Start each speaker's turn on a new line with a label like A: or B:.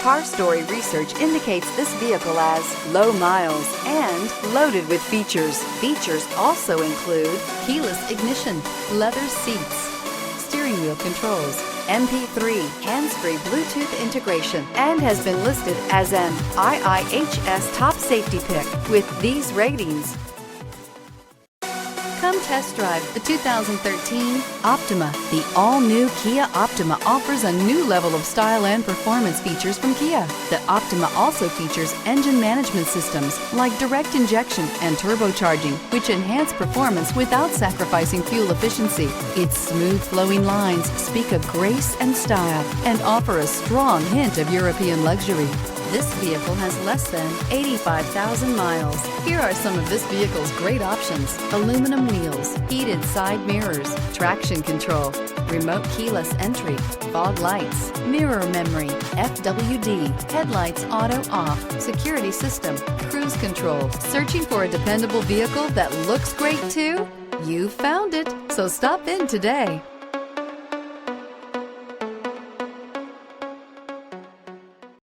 A: Car Story research indicates this vehicle as low miles and loaded with features. Features also include keyless ignition, leather seats, steering wheel controls, MP3, hands-free Bluetooth integration, and has been listed as an IIHS top safety pick with these ratings. Come test drive the 2013 Optima. The all-new Kia Optima offers a new level of style and performance features from Kia. The Optima also features engine management systems like direct injection and turbocharging, which enhance performance without sacrificing fuel efficiency. Its smooth flowing lines speak of grace and style and offer a strong hint of European luxury. This vehicle has less than 85,000 miles. Here are some of this vehicle's great options: aluminum wheels, heated side mirrors, traction control, remote keyless entry, fog lights, mirror memory, FWD, headlights auto off, security system, cruise control. Searching for a dependable vehicle that looks great too? You found it, so stop in today.